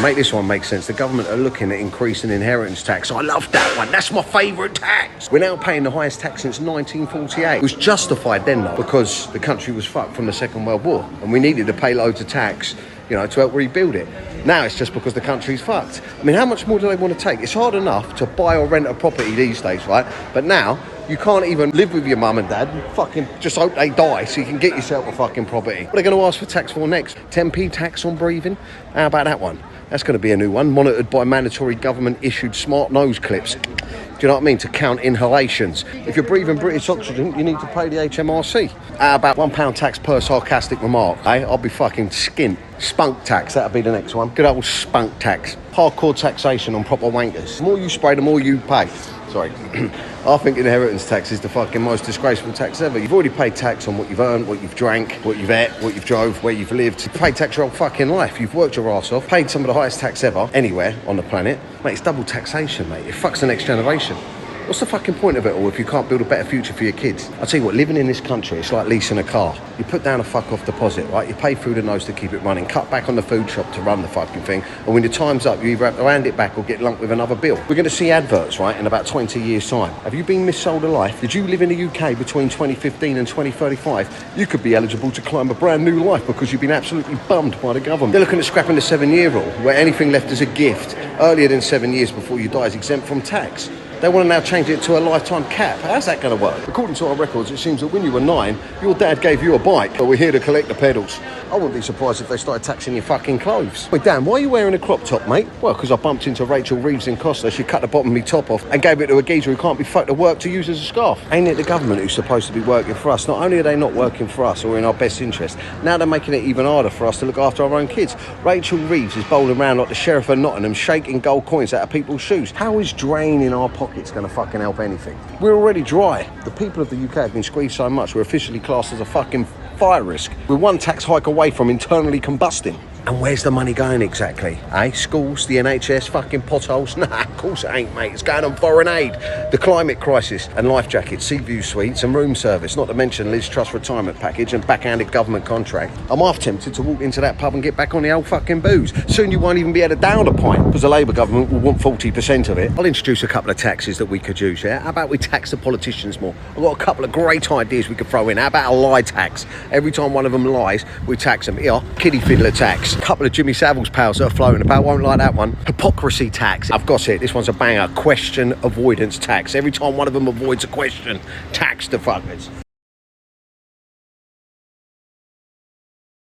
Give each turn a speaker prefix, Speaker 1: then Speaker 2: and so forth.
Speaker 1: Make this one make sense. The government are looking at increasing inheritance tax. I love that one. That's my favourite tax. We're now paying the highest tax since 1948. It was justified then, though, because the country was fucked from the Second World War and we needed to pay loads of tax, you know, to help rebuild it. Now it's just because the country's fucked. I mean, how much more do they want to take? It's hard enough to buy or rent a property these days, right? But now you can't even live with your mum and dad. You fucking just hope they die so you can get yourself a fucking property. What are they going to ask for tax for next? 10p tax on breathing? How about that one? That's going to be a new one, monitored by mandatory government-issued smart nose clips. Do you know what I mean? To count inhalations. If you're breathing British oxygen, you need to pay the HMRC. How about £1 tax per sarcastic remark? I'll be fucking skint. Spunk tax, that'll be the next one. Good old spunk tax. Hardcore taxation on proper wankers. The more you spray, the more you pay. Sorry. I think inheritance tax is the fucking most disgraceful tax ever. You've already paid tax on what you've earned, what you've drank, what you've ate, what you've drove, where you've lived. You've paid tax your whole fucking life. You've worked your ass off, paid some of the highest tax ever, anywhere on the planet. Mate, it's double taxation, mate. It fucks the next generation. What's the fucking point of it all if you can't build a better future for your kids? I'll tell you what, living in this country, it's like leasing a car. You put down a fuck off deposit, right? You pay through the nose to keep it running, cut back on the food shop to run the fucking thing, and when the time's up, you either have to hand it back or get lumped with another bill. We're going to see adverts, right, in about 20 years' time. Have you been missold a life? Did you live in the UK between 2015 and 2035? You could be eligible to climb a brand new life because you've been absolutely bummed by the government. They're looking at scrapping the 7-year rule, where anything left as a gift earlier than 7 years before you die is exempt from tax. They want to now change it to a lifetime cap. How's that going to work? According to our records, it seems that when you were 9, your dad gave you a bike, but we're here to collect the pedals. I wouldn't be surprised if they started taxing your fucking clothes. Wait, Dan, why are you wearing a crop top, mate? Well, because I bumped into Rachel Reeves in Costa. She cut the bottom of me top off and gave it to a geezer who can't be fucked to work to use as a scarf. Ain't it the government who's supposed to be working for us? Not only are they not working for us or in our best interest, now they're making it even harder for us to look after our own kids. Rachel Reeves is bowling around like the Sheriff of Nottingham, shaking gold coins out of people's shoes. How is draining our pockets going to fucking help anything? We're already dry. The people of the UK have been squeezed so much we're officially classed as a fucking fire risk. We're one tax hike away from internally combusting. And where's the money going exactly? Schools, the NHS, fucking potholes? Nah, of course it ain't, mate. It's going on foreign aid, the climate crisis, and life jackets, sea view suites and room service, not to mention Liz Truss retirement package and backhanded government contract. I'm half tempted to walk into that pub and get back on the old fucking booze. Soon you won't even be able to down a pint because the Labour government will want 40% of it. I'll introduce a couple of taxes that we could use, yeah? How about we tax the politicians more? I've got a couple of great ideas we could throw in. How about a lie tax? Every time one of them lies, we tax them. Here, kiddie fiddler tax. A couple of Jimmy Savile's pals that are floating about, won't like that one. Hypocrisy tax. I've got it. This one's a banger. Question avoidance tax. Every time one of them avoids a question, tax the fuckers.